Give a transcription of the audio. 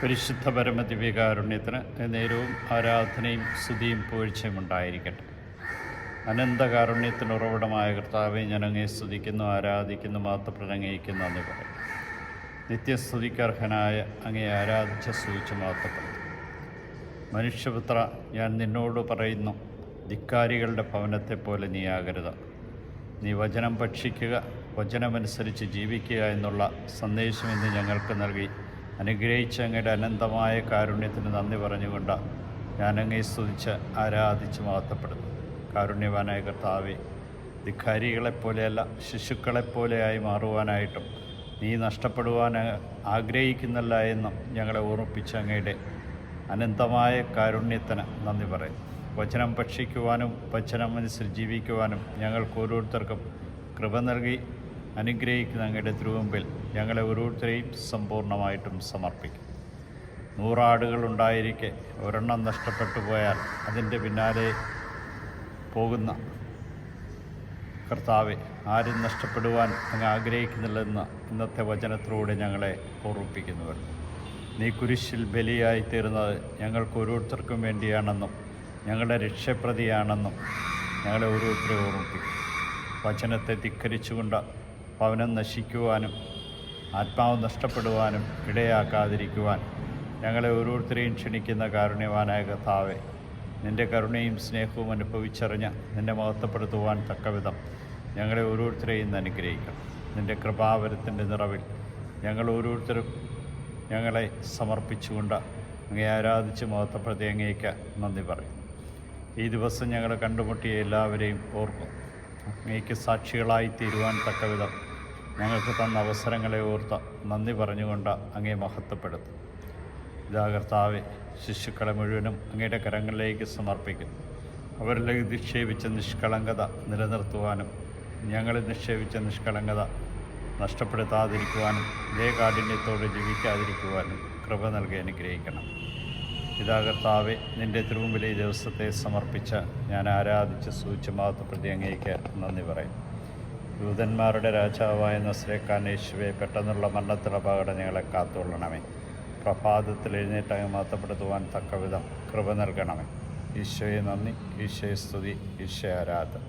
പരിശുദ്ധ പരമദിവ്യകാരുണ്യത്തിന് നേരവും ആരാധനയും സ്തുതിയും പുകഴ്ചയും ഉണ്ടായിരിക്കട്ടെ. അനന്തകാരുണ്യത്തിന് ഉറവിടമായ കർത്താവെ, ഞാൻ അങ്ങയെ സ്തുതിക്കുന്നു, ആരാധിക്കുന്നു, മാത്തപ്രനങ്ങയിക്കുന്നു എന്ന് പറയും. നിത്യസ്തുതിക്കർഹനായ അങ്ങയെ ആരാധിച്ച സ്തുതിച്ച് മാത്തപ്പെടുന്നു. മനുഷ്യപുത്ര, ഞാൻ നിന്നോട് പറയുന്നു, ധിക്കാരികളുടെ ഭവനത്തെപ്പോലെ നീ ആകരുത്. നീ വചനം ഭക്ഷിക്കുക, വചനമനുസരിച്ച് ജീവിക്കുക എന്നുള്ള സന്ദേശം ഇന്ന് ഞങ്ങൾക്ക് നൽകി അനുഗ്രഹിച്ച അങ്ങയുടെ അനന്തമായ കാരുണ്യത്തിന് നന്ദി പറഞ്ഞുകൊണ്ട് ഞാൻ അങ്ങയെ സ്തുതിച്ച് ആരാധിച്ച് മഹത്വപ്പെടുന്നു. കാരുണ്യവാനായ കർത്താവേ, ധിക്കാരികളെപ്പോലെയല്ല ശിശുക്കളെപ്പോലെയായി മാറുവാനായിട്ടും നീ നഷ്ടപ്പെടുവാൻ ആഗ്രഹിക്കുന്നില്ല എന്നും ഞങ്ങളെ ഓർമ്മിപ്പിച്ച അങ്ങയുടെ അനന്തമായ കാരുണ്യത്തിന് നന്ദി പറയും. വചനം ഭക്ഷിക്കുവാനും വചനമനുസരിച്ച് ജീവിക്കുവാനും ഞങ്ങൾക്ക് ഓരോരുത്തർക്കും കൃപ നൽകി അനുഗ്രഹിക്കുന്ന അങ്ങയുടെ തിരുമുമ്പിൽ ഞങ്ങളെ ഓരോരുത്തരെയും സമ്പൂർണ്ണമായിട്ടും സമർപ്പിക്കും. 100 ആടുകളുണ്ടായിരിക്കെ ഒരെണ്ണം നഷ്ടപ്പെട്ടു പോയാൽ അതിൻ്റെ പിന്നാലെ പോകുന്ന കർത്താവെ, ആരും നഷ്ടപ്പെടുവാൻ അങ്ങ് ആഗ്രഹിക്കുന്നില്ലെന്ന് ഇന്നത്തെ വചനത്തിലൂടെ ഞങ്ങളെ ഓർമ്മിപ്പിക്കുന്നുവല്ലോ. നീ കുരിശിൽ ബലിയായി തീർന്നത് ഞങ്ങൾക്ക് ഓരോരുത്തർക്കും വേണ്ടിയാണെന്നും ഞങ്ങളുടെ രക്ഷപ്രതിയാണെന്നും ഞങ്ങളെ ഓരോരുത്തരെ ഓർമ്മിപ്പിക്കും. വചനത്തെ ധിക്കരിച്ചുകൊണ്ട് ഭവനം നശിക്കുവാനും ആത്മാവ് നഷ്ടപ്പെടുവാനും ഇടയാക്കാതിരിക്കുവാൻ ഞങ്ങളെ ഓരോരുത്തരെയും ക്ഷണിക്കുന്ന കാരുണ്യവാനായ കർത്താവേ, നിൻ്റെ കരുണയും സ്നേഹവും അനുഭവിച്ചറിഞ്ഞ് നിന്നെ മഹത്വപ്പെടുത്തുവാൻ തക്കവിധം ഞങ്ങളെ ഓരോരുത്തരെയും അനുഗ്രഹിക്കണം. നിൻ്റെ കൃപാവരത്തിൻ്റെ നിറവിൽ ഞങ്ങൾ ഓരോരുത്തരും ഞങ്ങളെ സമർപ്പിച്ചുകൊണ്ട് അങ്ങയെ ആരാധിച്ച് മഹത്വപ്പെടുത്തി അങ്ങേക്ക് നന്ദി പറയും. ഈ ദിവസം ഞങ്ങളെ കണ്ടുമുട്ടിയ എല്ലാവരെയും ഓർക്കും. അങ്ങേക്ക് സാക്ഷികളായി തീരുവാൻ തക്കവിധം ഞങ്ങൾക്ക് തന്ന അവസരങ്ങളെ ഓർത്ത് നന്ദി പറഞ്ഞുകൊണ്ട് അങ്ങയെ മഹത്വപ്പെടുത്തും. ഇതാ കർത്താവെ, ശിശുക്കളെ മുഴുവനും അങ്ങയുടെ കരങ്ങളിലേക്ക് സമർപ്പിക്കുന്നു. അവരിലേക്ക് നിക്ഷേപിച്ച നിഷ്കളങ്കത നിലനിർത്തുവാനും ഞങ്ങളിൽ നിക്ഷേപിച്ച നിഷ്കളങ്കത നഷ്ടപ്പെടുത്താതിരിക്കുവാനും ദയകാഠിന്യത്തോടെ ജീവിക്കാതിരിക്കുവാനും കൃപ നൽകി അനുഗ്രഹിക്കണം. ഇതാ കർത്താവെ, നിൻ്റെ തിരുമുമ്പിലെ ഈ ദിവസത്തെ സമർപ്പിച്ച ഞാൻ ആരാധിച്ച് സ്തുതിച്ച് മഹത്വപ്പെടുത്തി അങ്ങേക്ക് നന്ദി പറയും. ദൂതന്മാരുടെ രാജാവായ നസ്രേക്കാരൻ യേശുവേ, പെട്ടെന്നുള്ള മരണത്തിലുള്ള അപകടം ഞങ്ങളെ കാത്തുകൊള്ളണമേ. പ്രഭാതത്തിൽ എഴുന്നേറ്റ് അങ്ങ് മഹത്വപ്പെടുത്തുവാൻ തക്കവിധം കൃപ നൽകണമേ. ഈശോയെ നന്ദി, ഈശോയെ സ്തുതി, ഈശോയെ ആരാധന.